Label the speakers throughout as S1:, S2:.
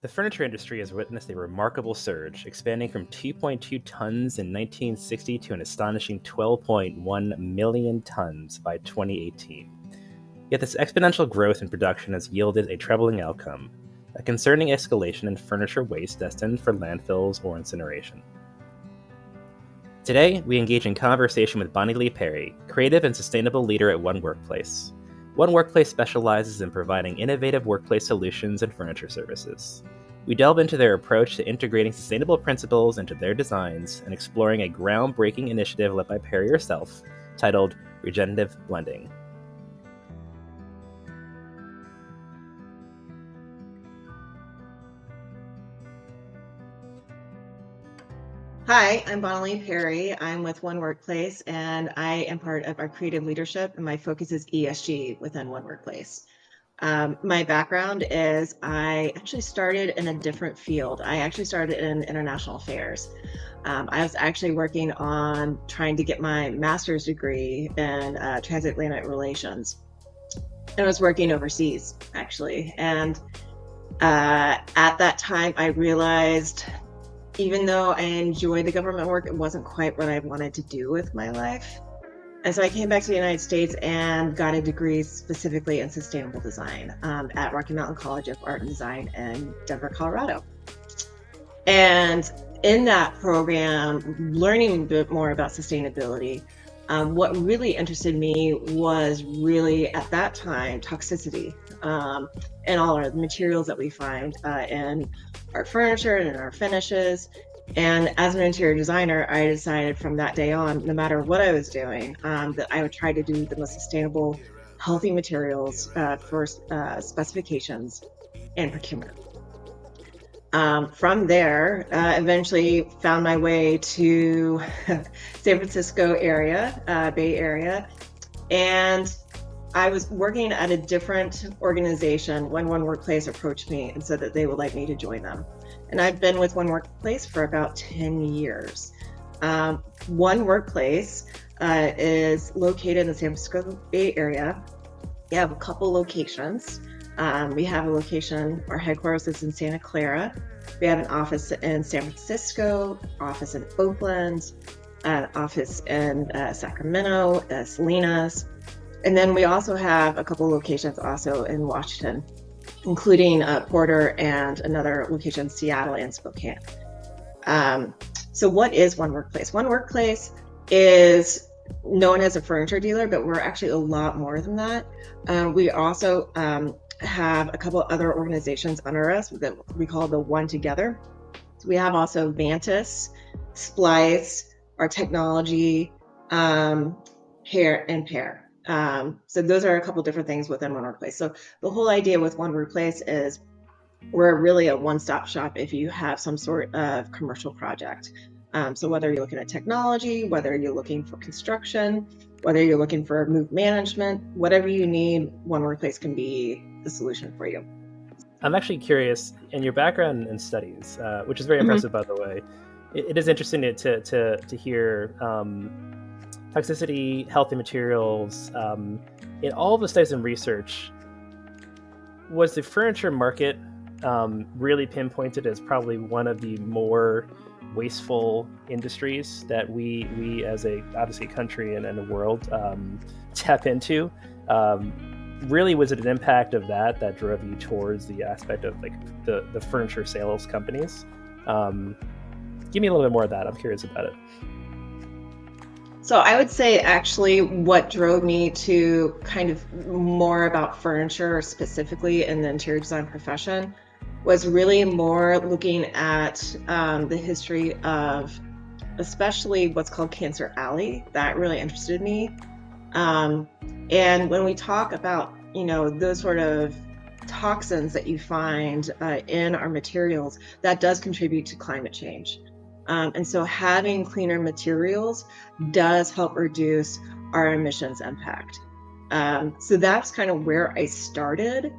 S1: The furniture industry has witnessed a remarkable surge, expanding from 2.2 tons in 1960 to an astonishing 12.1 million tons by 2018. Yet this exponential growth in production has yielded a troubling outcome, a concerning escalation in furniture waste destined for landfills or incineration. Today, we engage in conversation with Bonilee Perry, creative and sustainable leader at One Workplace. One Workplace specializes in providing innovative workplace solutions and furniture services. We delve into their approach to integrating sustainable principles into their designs and exploring a groundbreaking initiative led by Perry herself, titled Regenerative Blending.
S2: Hi, I'm Bonilee Perry. I'm with One Workplace, and I am part of our creative leadership, and my focus is ESG within One Workplace. My background is I actually started in a different field. I actually started in international affairs. I was actually working on trying to get my master's degree in transatlantic relations. And I was working overseas, actually. And at that time, I realized even though I enjoyed the government work, it wasn't quite what I wanted to do with my life. And so I came back to the United States and got a degree specifically in sustainable design at Rocky Mountain College of Art and Design in Denver, Colorado. And in that program, learning a bit more about sustainability, what really interested me was really at that time toxicity and all our materials that we find in our furniture and in our finishes. And as an interior designer, I decided from that day on, no matter what I was doing, that I would try to do the most sustainable, healthy materials for specifications and procurement. From there, eventually found my way to San Francisco area, Bay Area, and I was working at a different organization when One Workplace approached me and said that they would like me to join them. And I've been with One Workplace for about 10 years. One Workplace is located in the San Francisco Bay Area. We have a couple locations. We have a location, our headquarters is in Santa Clara. We have an office in San Francisco, office in Oakland, an office in Sacramento, Salinas. And then we also have a couple locations also in Washington, including Porter and another location in Seattle and Spokane. So what is One Workplace? One Workplace is known as a furniture dealer, but we're actually a lot more than that. We also have a couple other organizations under us that we call the One Together. So we have also Vantis, Splice, our technology, Hair and Pair. So those are a couple different things within One Workplace. So the whole idea with One Workplace is we're really a one-stop shop if you have some sort of commercial project. So whether you're looking at technology, whether you're looking for construction, whether you're looking for move management, whatever you need, One Workplace can be the solution for you.
S1: I'm actually curious, in your background in studies, which is very
S2: Mhm.
S1: impressive, by the way, it is interesting to hear toxicity, healthy materials. In all of the studies and research, was the furniture market really pinpointed as probably one of the more wasteful industries that we as a obviously country and a world tap into? Really, was it an impact of that drove you towards the aspect of like the furniture sales companies? Give me a little bit more of that. I'm curious about it.
S2: So I would say actually what drove me to kind of more about furniture specifically in the interior design profession was really more looking at the history of especially what's called Cancer Alley. That really interested me. Um, and when we talk about, those sort of toxins that you find in our materials, that does contribute to climate change. And so having cleaner materials does help reduce our emissions impact. So that's kind of where I started.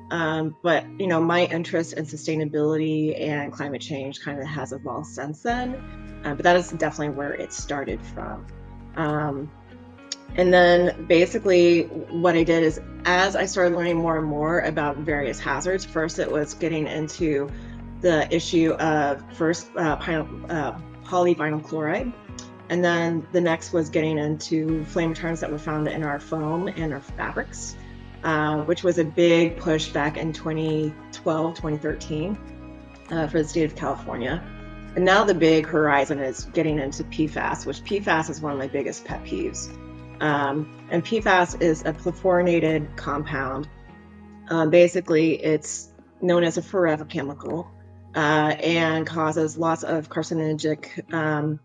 S2: But my interest in sustainability and climate change kind of has evolved since then. But that is definitely where it started from. And then basically what I did is as I started learning more and more about various hazards, first it was getting into the issue of first polyvinyl chloride. And then the next was getting into flame retardants that were found in our foam and our fabrics, which was a big push back in 2012, 2013 for the state of California. And now the big horizon is getting into PFAS, which PFAS is one of my biggest pet peeves. And PFAS is a perfluorinated compound. Basically, it's known as a forever chemical and causes lots of carcinogenic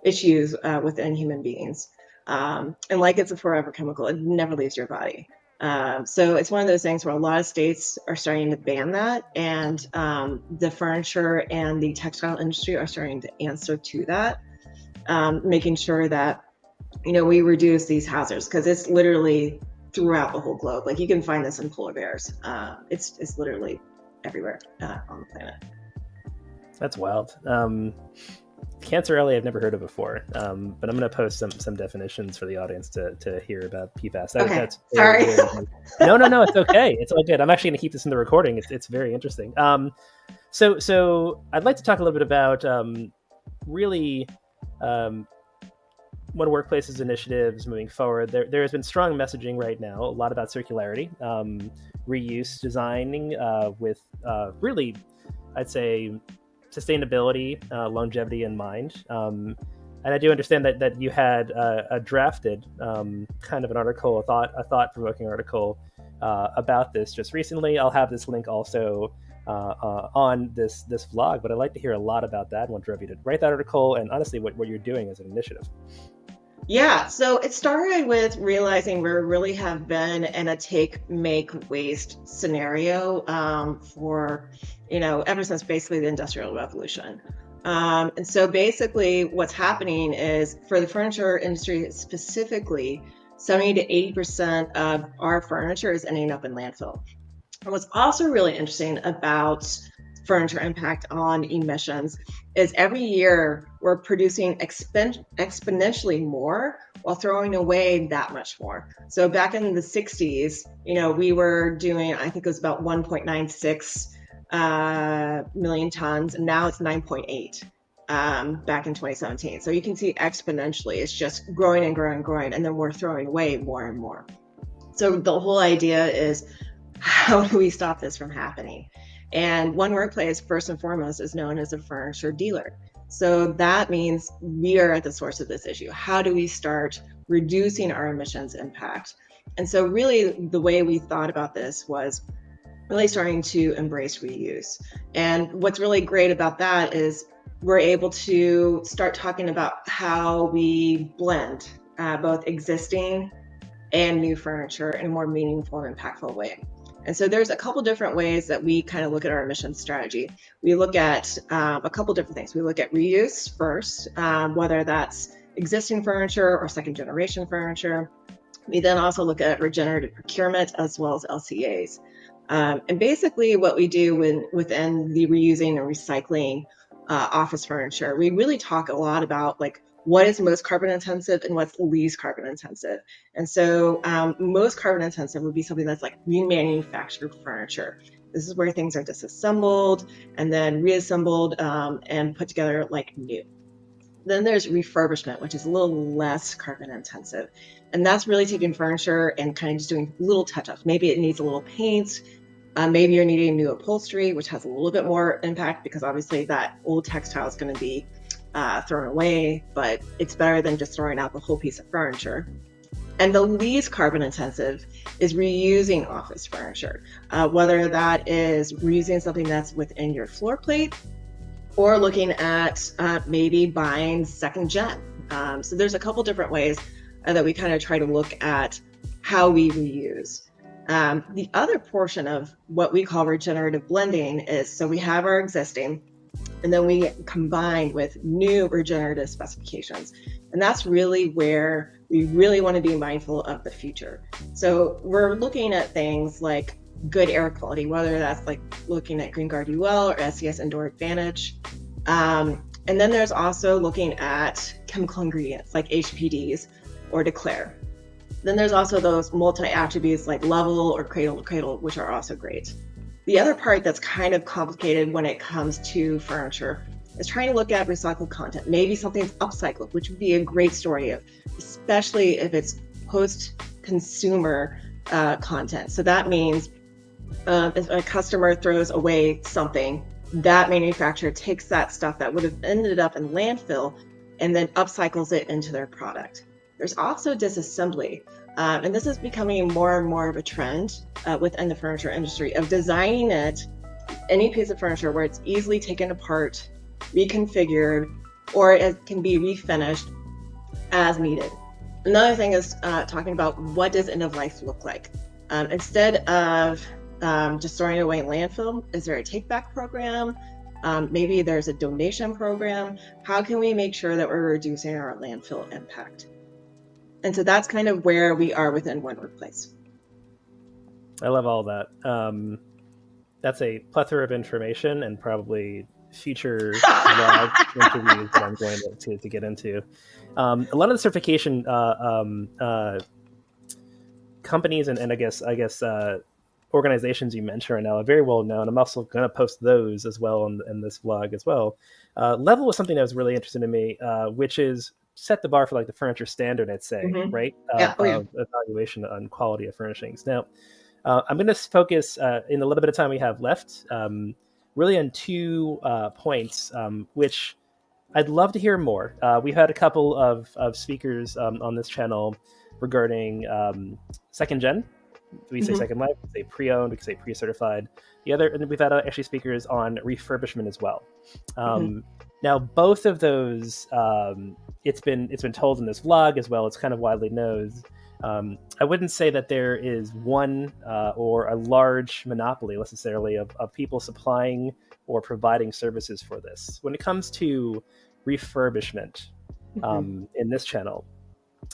S2: issues within human beings. And like it's a forever chemical, it never leaves your body. So it's one of those things where a lot of states are starting to ban that, and the furniture and the textile industry are starting to answer to that, making sure that, you know, we reduce these hazards, because it's literally throughout the whole globe. Like, you can find this in polar bears. It's literally everywhere on the planet.
S1: That's wild. Cancer alley I've never heard of before, but I'm going to post some definitions for the audience to hear about PFAS.
S2: Okay.
S1: That's
S2: Sorry.
S1: No, it's okay. It's all good. I'm actually going to keep this in the recording. It's very interesting. So I'd like to talk a little bit about really One Workplace's initiatives moving forward. There has been strong messaging right now, a lot about circularity, reuse designing with really, I'd say, sustainability, longevity in mind. And I do understand that you had drafted kind of an article, a thought-provoking article about this just recently. I'll have this link also on this vlog, but I'd like to hear a lot about that. What drove you to write that article, and honestly, what you're doing as an initiative.
S2: Yeah, so it started with realizing we really have been in a take, make, waste scenario for, ever since basically the Industrial Revolution. And so basically what's happening is, for the furniture industry specifically, 70 to 80% of our furniture is ending up in landfill. And what's also really interesting about furniture impact on emissions is every year we're producing exponentially more while throwing away that much more. So back in the 60s, we were doing, I think it was about 1.96 million tons, and now it's 9.8 back in 2017. So you can see exponentially, it's just growing and growing and growing, and then we're throwing away more and more. So the whole idea is, how do we stop this from happening? And One Workplace, first and foremost, is known as a furniture dealer. So that means we are at the source of this issue. How do we start reducing our emissions impact? And so really the way we thought about this was really starting to embrace reuse. And what's really great about that is we're able to start talking about how we blend both existing and new furniture in a more meaningful and impactful way. And so there's a couple different ways that we kind of look at our emissions strategy. We look at a couple different things. We look at reuse first, whether that's existing furniture or second generation furniture. We then also look at regenerative procurement as well as LCAs. And basically what we do within the reusing and recycling office furniture, we really talk a lot about like what is most carbon intensive and what's least carbon intensive. And so most carbon intensive would be something that's like remanufactured furniture. This is where things are disassembled and then reassembled and put together like new. Then there's refurbishment, which is a little less carbon intensive. And that's really taking furniture and kind of just doing little touch-ups. Maybe it needs a little paint. Maybe you're needing new upholstery, which has a little bit more impact because obviously that old textile is going to be thrown away, but it's better than just throwing out the whole piece of furniture. And the least carbon intensive is reusing office furniture, whether that is reusing something that's within your floor plate or looking at maybe buying second gen. So there's a couple different ways that we kind of try to look at how we reuse. The other portion of what we call regenerative blending is, so we have our existing, and then we combine with new regenerative specifications. And that's really where we really want to be mindful of the future. So we're looking at things like good air quality, whether that's like looking at GreenGuard UL or SCS Indoor Advantage. And then there's also looking at chemical ingredients like HPDs or Declare. Then there's also those multi-attributes like level or cradle to cradle, which are also great. The other part that's kind of complicated when it comes to furniture is trying to look at recycled content. Maybe something's upcycled, which would be a great story of, especially if it's post-consumer content. So that means if a customer throws away something, that manufacturer takes that stuff that would have ended up in landfill and then upcycles it into their product. There's also disassembly. And this is becoming more and more of a trend within the furniture industry of designing any piece of furniture where it's easily taken apart, reconfigured, or it can be refinished as needed. Another thing is talking about what does end of life look like. Instead of just throwing it away in landfill, is there a take back program? Maybe there's a donation program. How can we make sure that we're reducing our landfill impact? And so that's kind of where we are within One Workplace.
S1: I love all that. That's a plethora of information and probably future blog interviews that I'm going to get into. A lot of the certification companies and I guess organizations you mentioned right now are very well known. I'm also going to post those as well in this vlog as well. Level was something that was really interesting to me, which is set the bar for like the furniture standard, I'd say, right? Of evaluation on quality of furnishings. Now, I'm going to focus in the little bit of time we have left, really on 2 points, which I'd love to hear more. We've had a couple of speakers on this channel regarding second gen. We say second life, we say pre-owned, we can say pre-certified. And we've had actually speakers on refurbishment as well. Now, both of those, it's been told in this vlog as well. It's kind of widely known. I wouldn't say that there is one or a large monopoly necessarily of people supplying or providing services for this. When it comes to refurbishment in this channel,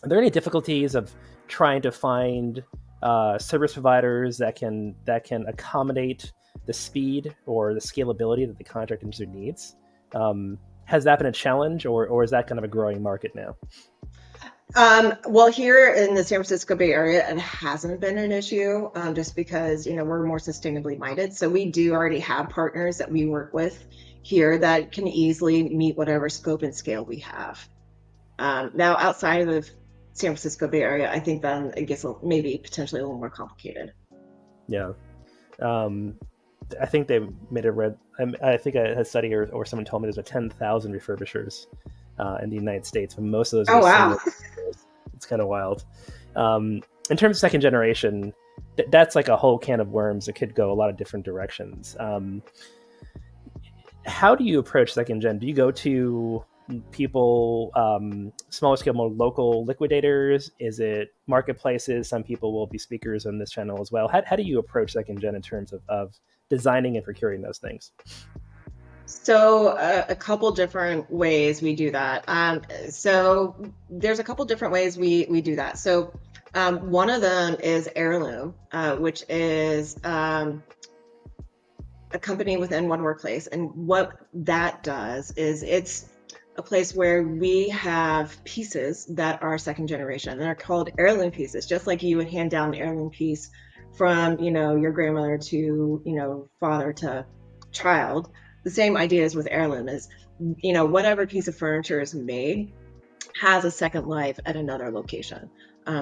S1: are there any difficulties of trying to find service providers that can accommodate the speed or the scalability that the contract industry needs? Has that been a challenge, or is that kind of a growing market now?
S2: Well, here in the San Francisco Bay Area, it hasn't been an issue, just because we're more sustainably minded. So we do already have partners that we work with here that can easily meet whatever scope and scale we have. Now, outside of the San Francisco Bay Area, I think then it gets maybe potentially a little more complicated.
S1: Yeah. I think they made I think I had a study or someone told me there's 10,000 refurbishers in the United States, but most of those are
S2: wow.
S1: It's kind of wild. In terms of second generation, that's like a whole can of worms. It could go a lot of different directions. How do you approach second gen? Do you go to people, smaller scale, more local liquidators? Is it marketplaces? Some people will be speakers on this channel as well. How do you approach second gen in terms of designing and procuring those things?
S2: So a couple different ways we do that. So there's a couple different ways we do that. So one of them is Heirloom, which is a company within One Workplace. And what that does is it's a place where we have pieces that are second generation, and they're called heirloom pieces, just like you would hand down an heirloom piece from your grandmother to father to child. The same idea is with heirloom is whatever piece of furniture is made has a second life at another location.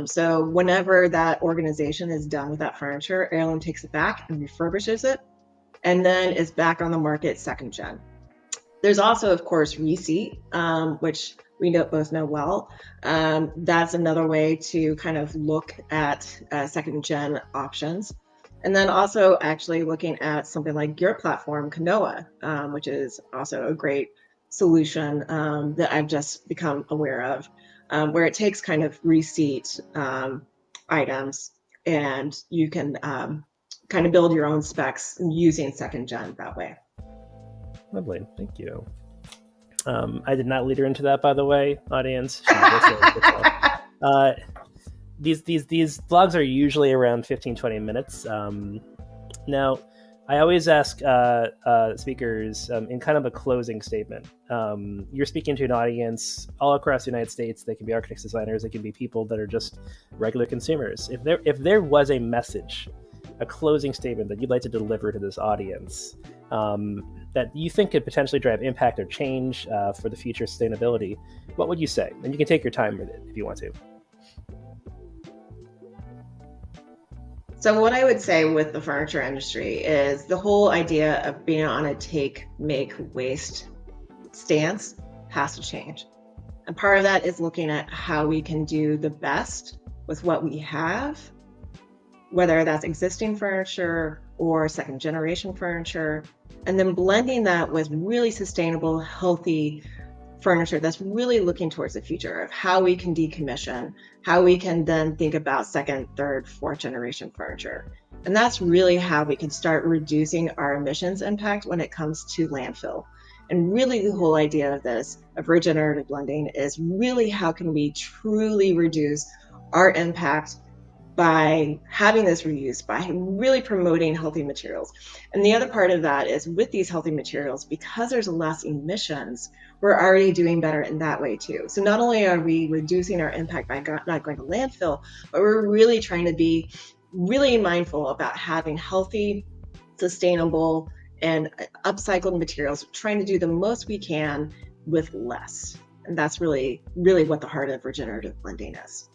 S2: So whenever that organization is done with that furniture, Heirloom takes it back and refurbishes it, and then is back on the market second gen. There's also, of course, Receipt, which we both know well. That's another way to kind of look at second gen options. And then also actually looking at something like your platform, Kanoa, which is also a great solution that I've just become aware of, where it takes kind of receipt items and you can kind of build your own specs using second gen that way.
S1: Lovely, thank you. I did not lead her into that, by the way, audience. These vlogs are usually around 15-20 minutes. Now, I always ask speakers in kind of a closing statement. You're speaking to an audience all across the United States. They can be architects, designers. They can be people that are just regular consumers. If there was a a closing statement that you'd like to deliver to this audience that you think could potentially drive impact or change for the future of sustainability, what would you say? And you can take your time with it if you want to.
S2: So what I would say with the furniture industry is the whole idea of being on a take, make, waste stance has to change. And part of that is looking at how we can do the best with what we have, whether that's existing furniture or second generation furniture, and then blending that with really sustainable, healthy furniture that's really looking towards the future of how we can decommission, how we can then think about second, third, fourth generation furniture. And that's really how we can start reducing our emissions impact when it comes to landfill. And really the whole idea of this, of regenerative blending, is really how can we truly reduce our impact by having this reuse, by really promoting healthy materials. And the other part of that is with these healthy materials, because there's less emissions, we're already doing better in that way too. So not only are we reducing our impact by not going to landfill, but we're really trying to be really mindful about having healthy, sustainable, and upcycled materials, trying to do the most we can with less. And that's really, really what the heart of regenerative blending is.